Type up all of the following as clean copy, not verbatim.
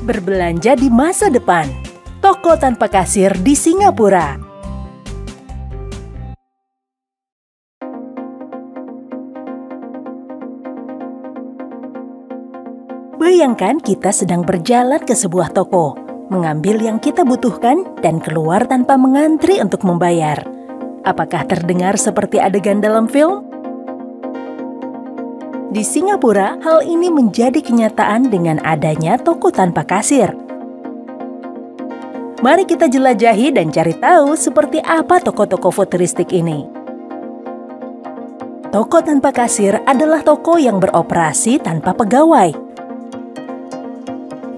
Berbelanja di masa depan. Toko tanpa kasir di Singapura. Bayangkan kita sedang berjalan ke sebuah toko, mengambil yang kita butuhkan dan keluar tanpa mengantri untuk membayar. Apakah terdengar seperti adegan dalam film? Di Singapura, hal ini menjadi kenyataan dengan adanya toko tanpa kasir. Mari kita jelajahi dan cari tahu seperti apa toko-toko futuristik ini. Toko tanpa kasir adalah toko yang beroperasi tanpa pegawai.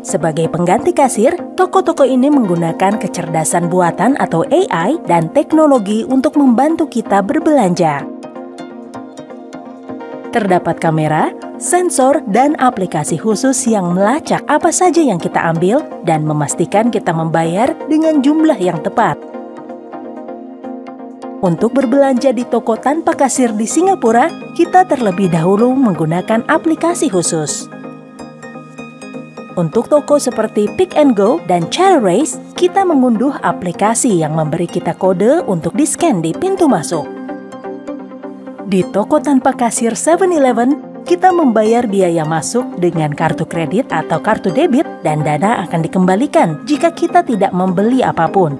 Sebagai pengganti kasir, toko-toko ini menggunakan kecerdasan buatan atau AI dan teknologi untuk membantu kita berbelanja. Terdapat kamera, sensor, dan aplikasi khusus yang melacak apa saja yang kita ambil dan memastikan kita membayar dengan jumlah yang tepat. Untuk berbelanja di toko tanpa kasir di Singapura, kita terlebih dahulu menggunakan aplikasi khusus. Untuk toko seperti Pick and Go dan Chatrace, kita mengunduh aplikasi yang memberi kita kode untuk di-scan di pintu masuk. Di toko tanpa kasir 7-Eleven, kita membayar biaya masuk dengan kartu kredit atau kartu debit dan dana akan dikembalikan jika kita tidak membeli apapun.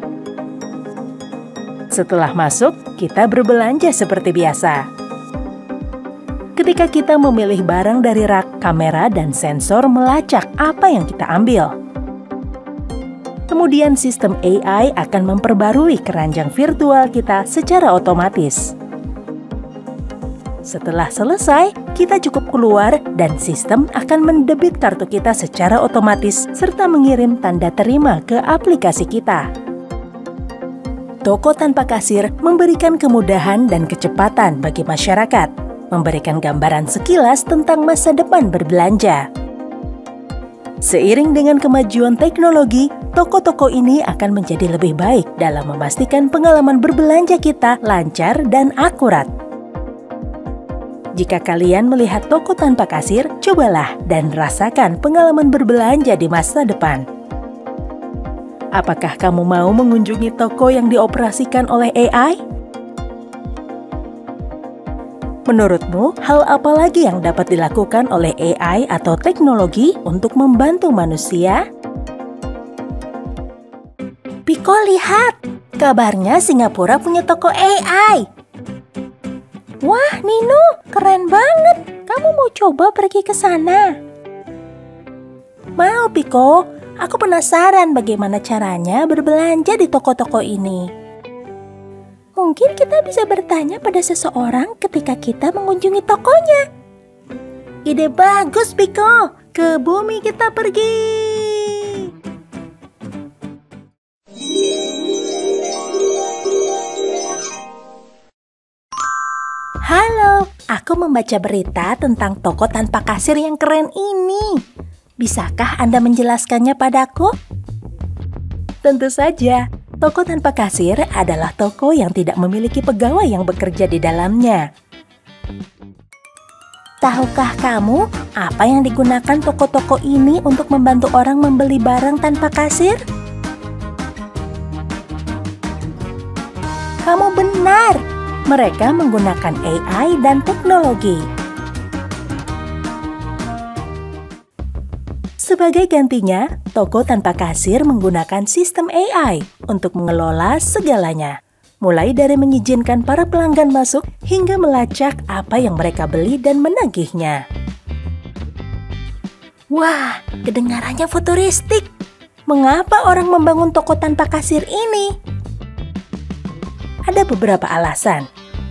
Setelah masuk, kita berbelanja seperti biasa. Ketika kita memilih barang dari rak, kamera dan sensor melacak apa yang kita ambil. Kemudian sistem AI akan memperbarui keranjang virtual kita secara otomatis. Setelah selesai, kita cukup keluar dan sistem akan mendebit kartu kita secara otomatis serta mengirim tanda terima ke aplikasi kita. Toko tanpa kasir memberikan kemudahan dan kecepatan bagi masyarakat, memberikan gambaran sekilas tentang masa depan berbelanja. Seiring dengan kemajuan teknologi, toko-toko ini akan menjadi lebih baik dalam memastikan pengalaman berbelanja kita lancar dan akurat. Jika kalian melihat toko tanpa kasir, cobalah dan rasakan pengalaman berbelanja di masa depan. Apakah kamu mau mengunjungi toko yang dioperasikan oleh AI? Menurutmu, hal apa lagi yang dapat dilakukan oleh AI atau teknologi untuk membantu manusia? Piko, lihat! Kabarnya Singapura punya toko AI. Wah, Nino, keren banget. Kamu mau coba pergi ke sana? Mau, Piko. Aku penasaran bagaimana caranya berbelanja di toko-toko ini. Mungkin kita bisa bertanya pada seseorang ketika kita mengunjungi tokonya. Ide bagus, Piko. Ke bumi kita pergi. Halo, aku membaca berita tentang toko tanpa kasir yang keren ini. Bisakah Anda menjelaskannya padaku? Tentu saja. Toko tanpa kasir adalah toko yang tidak memiliki pegawai yang bekerja di dalamnya. Tahukah kamu apa yang digunakan toko-toko ini untuk membantu orang membeli barang tanpa kasir? Kamu benar. Mereka menggunakan AI dan teknologi. Sebagai gantinya, toko tanpa kasir menggunakan sistem AI untuk mengelola segalanya. Mulai dari mengizinkan para pelanggan masuk hingga melacak apa yang mereka beli dan menagihnya. Wah, kedengarannya futuristik. Mengapa orang membangun toko tanpa kasir ini? Ada beberapa alasan.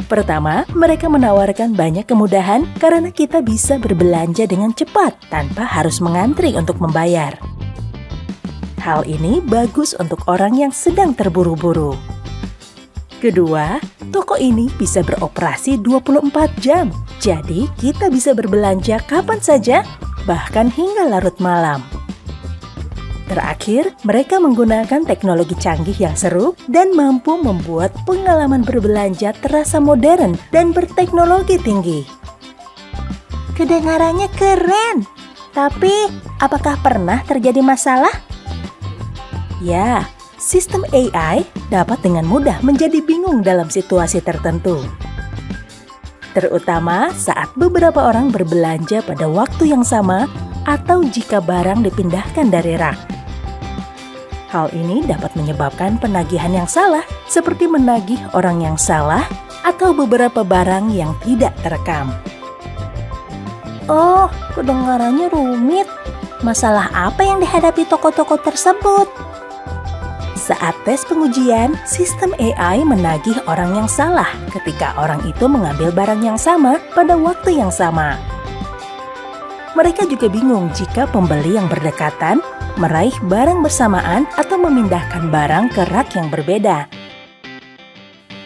Pertama, mereka menawarkan banyak kemudahan karena kita bisa berbelanja dengan cepat tanpa harus mengantri untuk membayar. Hal ini bagus untuk orang yang sedang terburu-buru. Kedua, toko ini bisa beroperasi 24 jam. Jadi, kita bisa berbelanja kapan saja, bahkan hingga larut malam. Terakhir, mereka menggunakan teknologi canggih yang seru dan mampu membuat pengalaman berbelanja terasa modern dan berteknologi tinggi. Kedengarannya keren. Tapi, apakah pernah terjadi masalah? Ya, sistem AI dapat dengan mudah menjadi bingung dalam situasi tertentu. Terutama saat beberapa orang berbelanja pada waktu yang sama atau jika barang dipindahkan dari rak. Hal ini dapat menyebabkan penagihan yang salah, seperti menagih orang yang salah atau beberapa barang yang tidak terekam. Oh, kedengarannya rumit. Masalah apa yang dihadapi toko-toko tersebut? Saat tes pengujian, sistem AI menagih orang yang salah ketika orang itu mengambil barang yang sama pada waktu yang sama. Mereka juga bingung jika pembeli yang berdekatan meraih barang bersamaan atau memindahkan barang ke rak yang berbeda.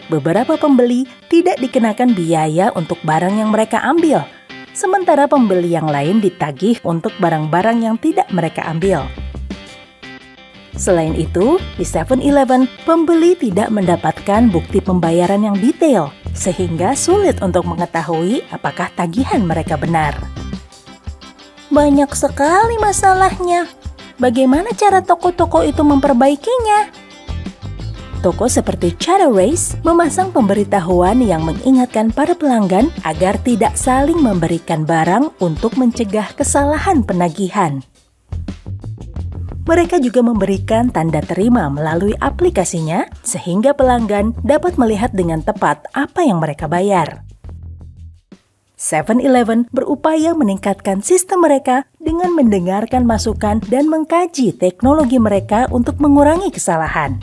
Beberapa pembeli tidak dikenakan biaya untuk barang yang mereka ambil, sementara pembeli yang lain ditagih untuk barang-barang yang tidak mereka ambil. Selain itu, di 7-Eleven, pembeli tidak mendapatkan bukti pembayaran yang detail, sehingga sulit untuk mengetahui apakah tagihan mereka benar. Banyak sekali masalahnya. Bagaimana cara toko-toko itu memperbaikinya? Toko seperti Chateraise memasang pemberitahuan yang mengingatkan para pelanggan agar tidak saling memberikan barang untuk mencegah kesalahan penagihan. Mereka juga memberikan tanda terima melalui aplikasinya sehingga pelanggan dapat melihat dengan tepat apa yang mereka bayar. 7-Eleven berupaya meningkatkan sistem mereka dengan mendengarkan masukan dan mengkaji teknologi mereka untuk mengurangi kesalahan.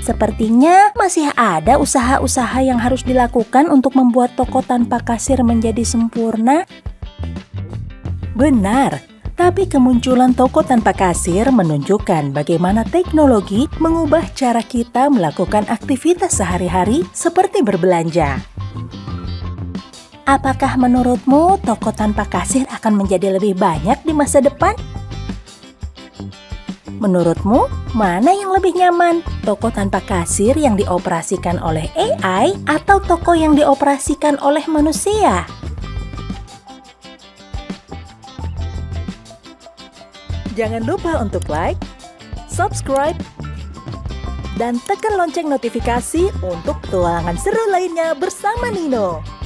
Sepertinya masih ada usaha-usaha yang harus dilakukan untuk membuat toko tanpa kasir menjadi sempurna. Benar, tapi kemunculan toko tanpa kasir menunjukkan bagaimana teknologi mengubah cara kita melakukan aktivitas sehari-hari seperti berbelanja. Apakah menurutmu toko tanpa kasir akan menjadi lebih banyak di masa depan? Menurutmu, mana yang lebih nyaman? Toko tanpa kasir yang dioperasikan oleh AI atau toko yang dioperasikan oleh manusia? Jangan lupa untuk like, subscribe, dan tekan lonceng notifikasi untuk petualangan seru lainnya bersama Nino.